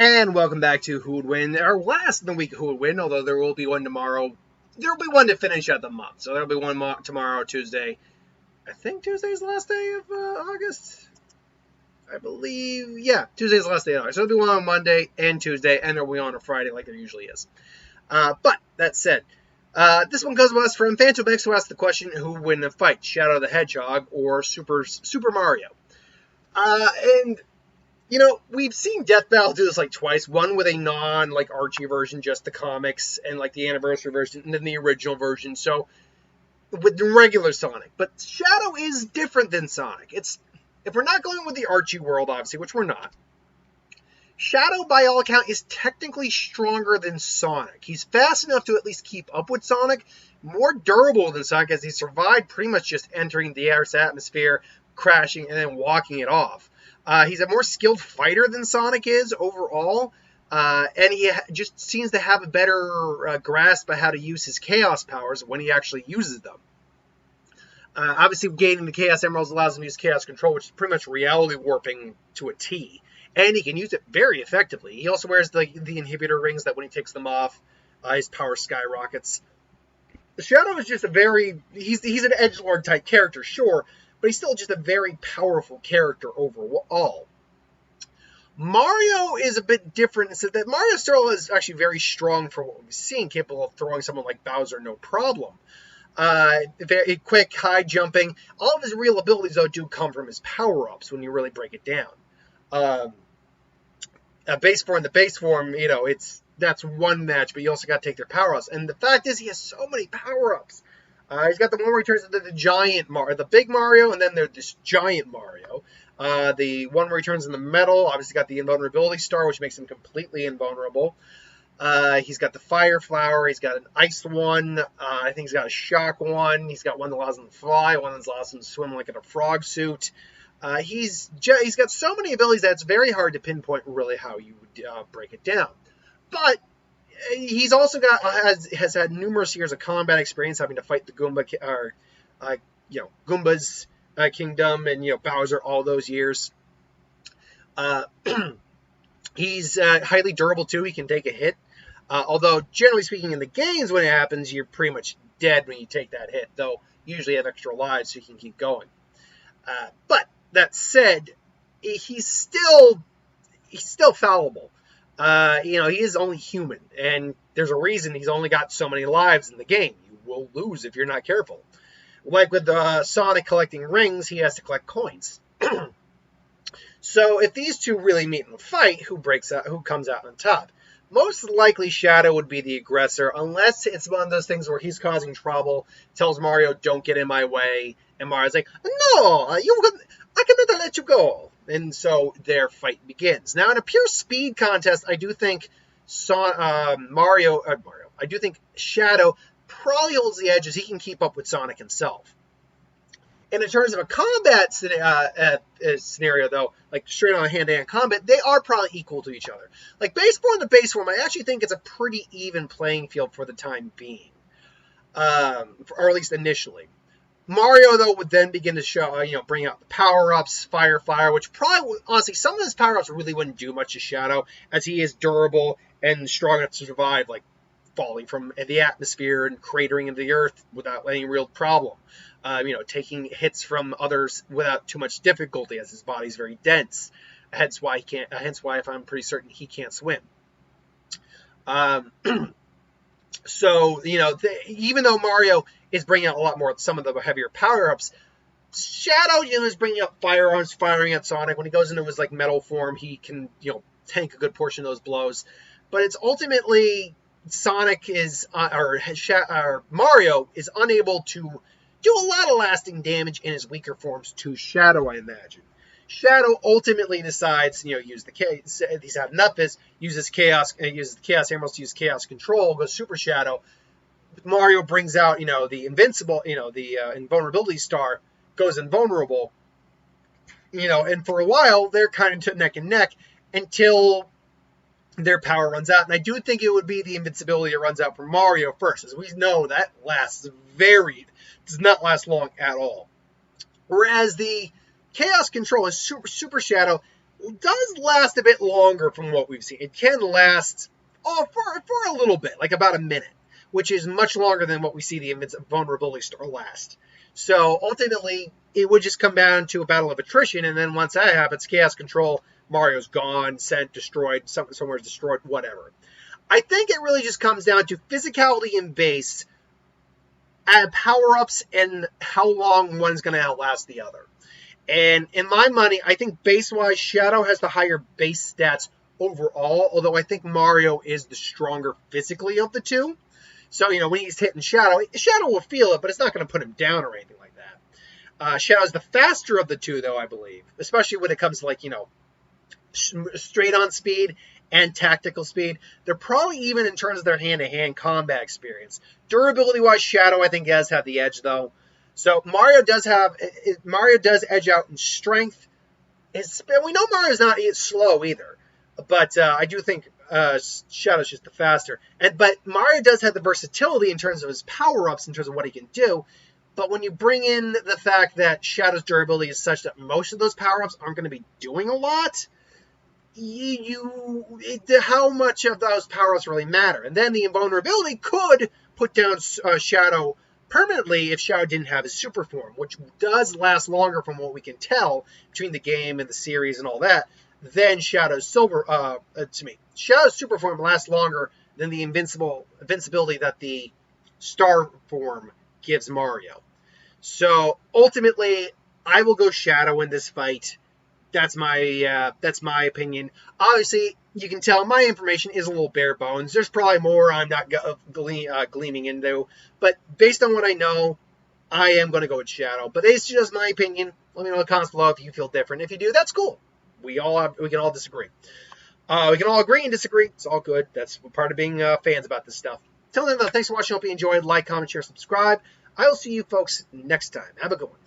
And welcome back to Who Would Win, our last in the week of Who Would Win, although there will be one tomorrow. There will be one to finish out the month, so there will be one tomorrow, Tuesday. I think Tuesday's the last day of August. I believe, yeah, Tuesday's the last day of August. So there'll be one on Monday and Tuesday, and there'll be one on a Friday like there usually is. But, that said, this one comes to us from Phantom X, who asked the question, who would win in a fight, Shadow the Hedgehog or Super Mario? And... you know, we've seen Death Battle do this like twice. One with a Archie version, just the comics, and like the anniversary version, and then the original version. So, with the regular Sonic. But Shadow is different than Sonic. If we're not going with the Archie world, obviously, which we're not, Shadow, by all accounts, is technically stronger than Sonic. He's fast enough to at least keep up with Sonic, more durable than Sonic, as he survived pretty much just entering the Earth's atmosphere, crashing, and then walking it off. He's a more skilled fighter than Sonic is overall, and he just seems to have a better grasp of how to use his Chaos powers when he actually uses them. Obviously, gaining the Chaos Emeralds allows him to use Chaos Control, which is pretty much reality warping to a T, and he can use it very effectively. He also wears the inhibitor rings that when he takes them off, his power skyrockets. The Shadow is just he's an edgelord type character, sure, but he's still just a very powerful character overall. Mario is a bit different, so that Mario still is actually very strong for what we've seen, capable of throwing someone like Bowser no problem. Very quick, high jumping. All of his real abilities, though, do come from his power-ups when you really break it down. Base form, you know, that's one match, but you also got to take their power-ups. And the fact is, he has so many power-ups. He's got the one where he turns into the giant Mario, the big Mario, and then there's this giant Mario. The one where he turns into metal, obviously got the invulnerability star, which makes him completely invulnerable. He's got the fire flower. He's got an ice one. I think he's got a shock one. He's got one that allows him to fly, one that allows him to swim like in a frog suit. He's got so many abilities that it's very hard to pinpoint really how you would break it down. But he's also has had numerous years of combat experience, having to fight the Goomba's kingdom, and Bowser all those years. He's highly durable too. He can take a hit, although generally speaking, in the games when it happens, you're pretty much dead when you take that hit. Though usually you have extra lives, so you can keep going. But that said, he's still fallible. He is only human, and there's a reason he's only got so many lives in the game. You will lose if you're not careful. Like with Sonic collecting rings, he has to collect coins. So if these two really meet in a fight, who comes out on top? Most likely Shadow would be the aggressor, unless it's one of those things where he's causing trouble, tells Mario, don't get in my way, and Mario's like, no, I cannot let you go. And so their fight begins. Now, in a pure speed contest, I do think I do think Shadow probably holds the edge as he can keep up with Sonic himself. And in terms of a combat scenario, though, like straight on hand-to-hand combat, they are probably equal to each other. Like base form to base form, I actually think it's a pretty even playing field for the time being, or at least initially. Mario, though, would then begin to show, bring out the power-ups, fire, which probably, honestly, some of his power-ups really wouldn't do much to Shadow, as he is durable and strong enough to survive, like falling from the atmosphere and cratering into the earth without any real problem. Taking hits from others without too much difficulty, as his body's very dense. Hence why if I'm pretty certain he can't swim. So, even though Mario is bringing out a lot more, some of the heavier power-ups, Shadow, is bringing up firearms, firing at Sonic. When he goes into his, metal form, he can, tank a good portion of those blows. But it's ultimately Sonic or Mario is unable to do a lot of lasting damage in his weaker forms to Shadow, I imagine. Shadow ultimately decides, he's had enough of this, uses the Chaos Emeralds to use Chaos Control, goes Super Shadow. Mario brings out, the invincible, the invulnerability star, goes invulnerable, and for a while they're kind of neck and neck until their power runs out. And I do think it would be the invincibility that runs out for Mario first, as we know that does not last long at all. Whereas the Chaos Control is Super Shadow does last a bit longer from what we've seen. It can last for a little bit, like about a minute, which is much longer than what we see the invulnerability star last. So ultimately, it would just come down to a battle of attrition, and then once that happens, chaos control, Mario's gone, sent, destroyed, somewhere's destroyed, whatever. I think it really just comes down to physicality and base, add power-ups, and how long one's going to outlast the other. And in my money, I think base-wise, Shadow has the higher base stats overall, although I think Mario is the stronger physically of the two. So, when he's hitting Shadow will feel it, but it's not going to put him down or anything like that. Shadow's the faster of the two, though, I believe, especially when it comes to, straight-on speed and tactical speed. They're probably even in terms of their hand-to-hand combat experience. Durability-wise, Shadow, I think, does have the edge, though. So Mario does edge out in strength. We know Mario's not slow either, but I do think Shadow's just the faster. But Mario does have the versatility in terms of his power-ups, in terms of what he can do. But when you bring in the fact that Shadow's durability is such that most of those power-ups aren't going to be doing a lot, how much of those power-ups really matter? And then the invulnerability could put down Shadow permanently if Shadow didn't have his super form, which does last longer from what we can tell between the game and the series and all that, than Shadow's super form lasts longer than the invincibility that the star form gives Mario. So ultimately, I will go Shadow in this fight. That's my opinion. Obviously, you can tell my information is a little bare bones. There's probably more I'm not gleaming into, but based on what I know, I am going to go with Shadow. But it's just my opinion. Let me know in the comments below if you feel different. If you do, that's cool. We can all disagree. We can all agree and disagree. It's all good. That's part of being fans about this stuff. Till then, though, thanks for watching. Hope you enjoyed. Like, comment, share, subscribe. I will see you folks next time. Have a good one.